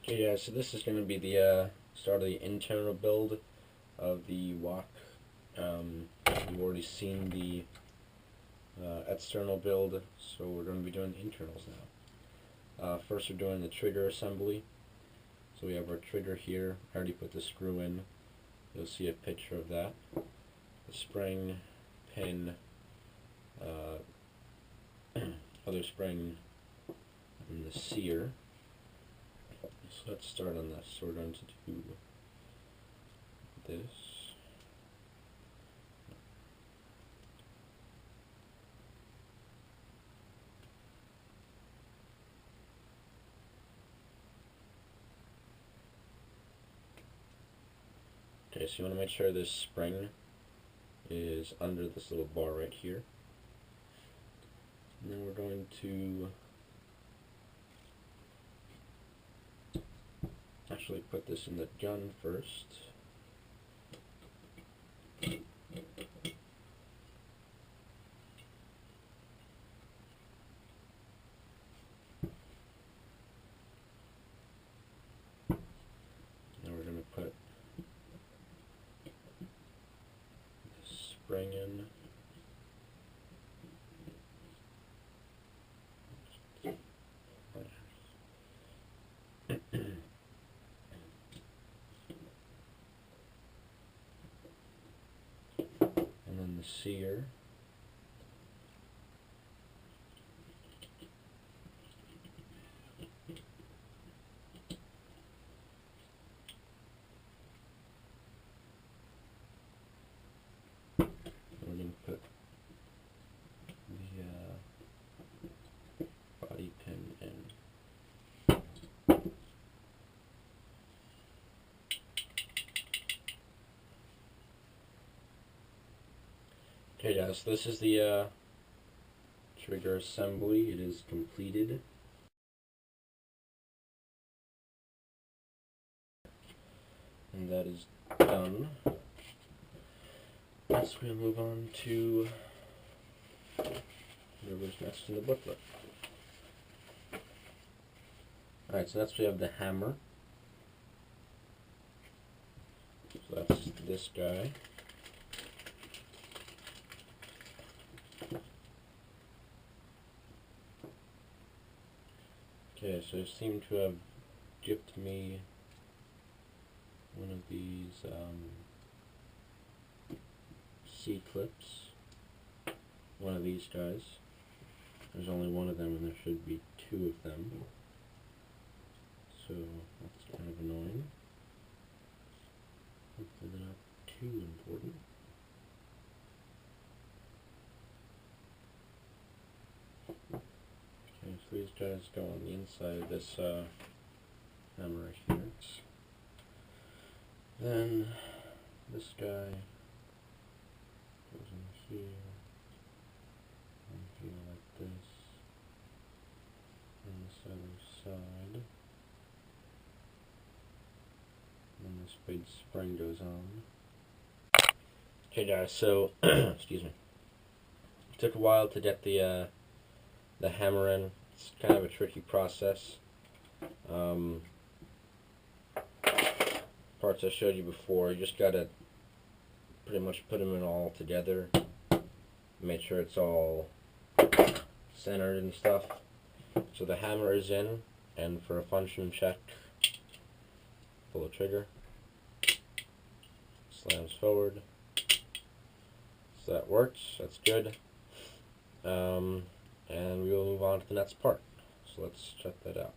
Okay, yeah, so this is going to be the start of the internal build of the WOC. You've already seen the external build, so we're going to be doing the internals now. First we're doing the trigger assembly. So we have our trigger here. I already put the screw in. You'll see a picture of that. The spring, pin, other spring, and the sear. So let's start on this. So we're going to do this. Okay, so you want to make sure this spring is under this little bar right here. And then we're going to actually put this in the gun first. Now we're going to put this spring in. And then the sear. We're going to put the body pin in. Okay guys, so this is the trigger assembly. It is completed. And that is done. Next we'll move on to whatever's next in the booklet. Alright, so next we have the hammer. So that's this guy. Okay, so it seemed to have gift me one of these C-clips. One of these guys. There's only one of them and there should be two of them. So that's kind of annoying. Hopefully they're not too important. Okay, so these guys go on the inside of this hammer right here. Then this guy goes in here, and here like this, and this other side. And this big spring goes on. Okay guys, so excuse me. It took a while to get the hammer in. It's kind of a tricky process. Parts I showed you before, you just gotta pretty much put them in all together. Make sure it's all centered and stuff. So the hammer is in, and for a function check, pull the trigger, slams forward. So that works, that's good. And we will move on to the next part. So let's check that out.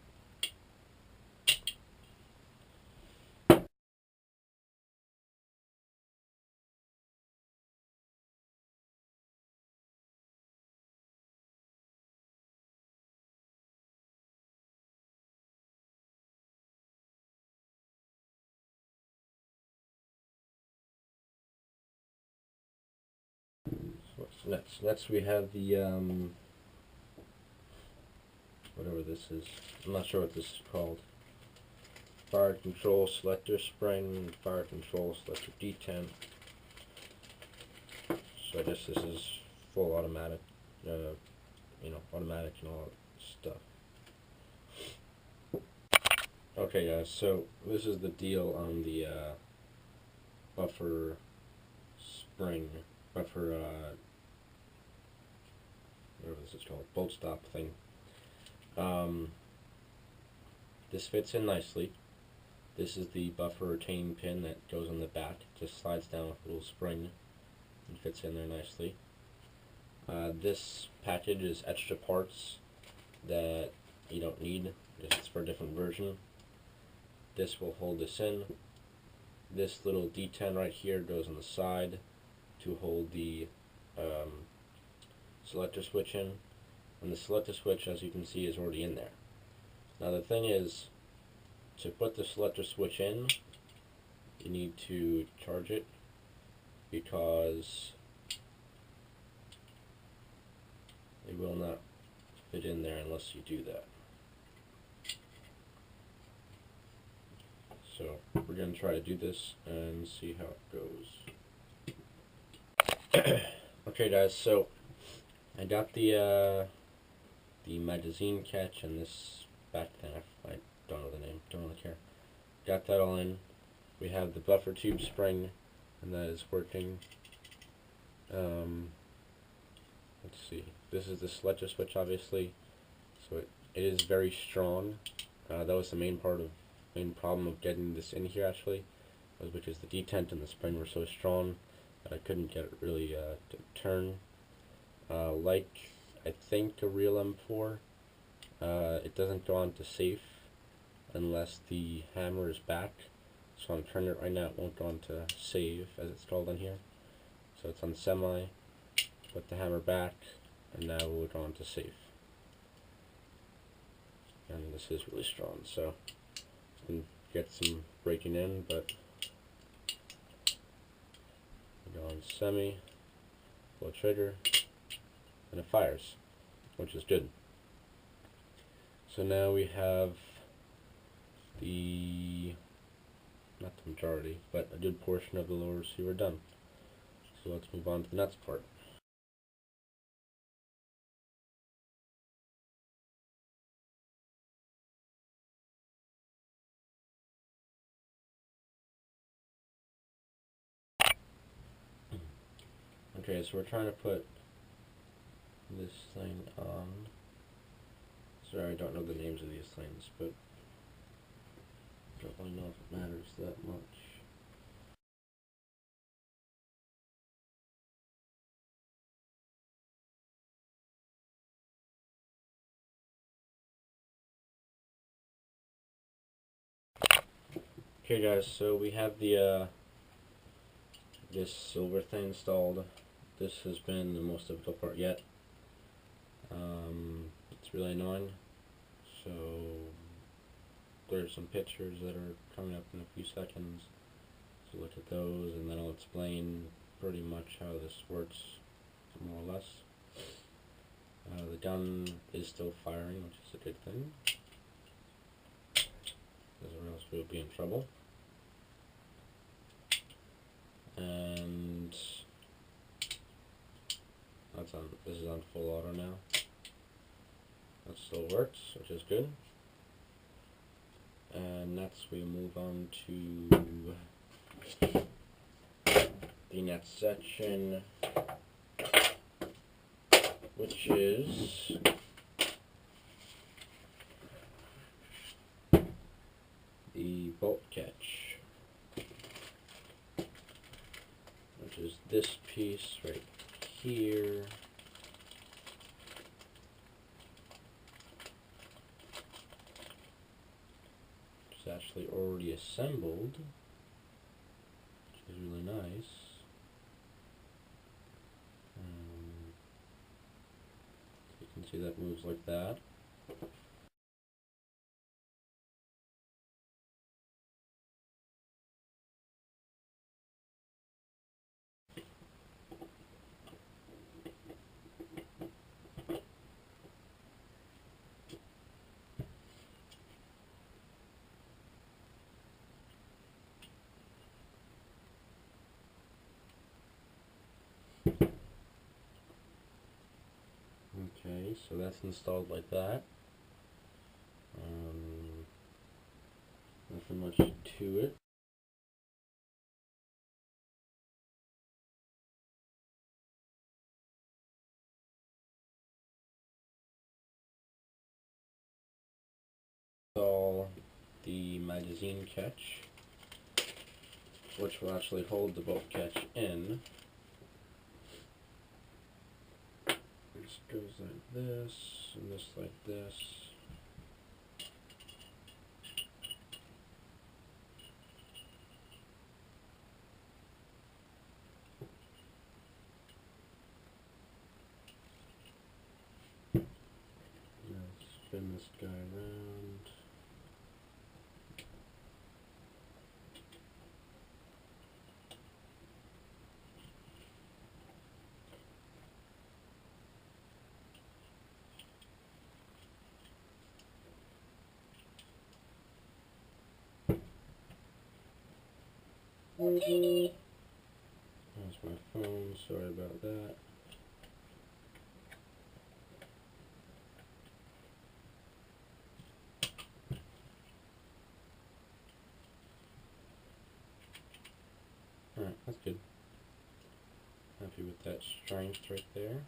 So what's next? Next we have the whatever this is. I'm not sure what this is called. Fire control selector spring, fire control selector detent. So I guess this is full automatic, automatic and all that stuff. Okay guys, so this is the deal on the buffer spring, buffer, whatever this is called, bolt stop thing. This fits in nicely. This is the buffer retaining pin that goes on the back. It just slides down with a little spring and fits in there nicely. This package is extra parts that you don't need. It's for a different version. This will hold this in. This little D10 right here goes on the side to hold the selector switch in. And the selector switch, as you can see, is already in there. Now the thing is, to put the selector switch in, you need to charge it, because it will not fit in there unless you do that. So we're going to try to do this and see how it goes. Okay guys, so I got the magazine catch and this back thing. I don't know the name, don't really care. Got that all in. We have the buffer tube spring, and that is working. Let's see. This is the selector switch, obviously. So it is very strong. That was the main problem of getting this in here, actually, was because the detent and the spring were so strong that I couldn't get it really to turn. Like I think a real M4, it doesn't go on to safe unless the hammer is back. So I'm turning it right now, it won't go on to save, as it's called on here. So it's on semi, put the hammer back, and now we'll go on to safe. And this is really strong, so it's going to get some breaking in, but we go on semi, pull trigger, and it fires, which is good. So now we have not the majority, but a good portion of the lower receiver done. So let's move on to the nuts part. Okay, so we're trying to put this thing on. Sorry, I don't know the names of these things, but I don't really know if it matters that much. Okay guys, so we have the this silver thing installed. This has been the most difficult part yet. It's really annoying. So there's some pictures that are coming up in a few seconds. So look at those, and then I'll explain pretty much how this works, more or less. The gun is still firing, which is a good thing, because or else we'll be in trouble. And that's on. This is on full auto now. That still works, which is good. And next we move on to the next section, which is the bolt catch, which is this piece right here. It's actually already assembled, which is really nice. You can see that moves like that. Okay, so that's installed like that. nothing much to it. Install the magazine catch, which will actually hold the bolt catch in. This goes like this, and this like this. Now spin this guy around. That's my phone, sorry about that. Alright, that's good. Happy with that strength right there.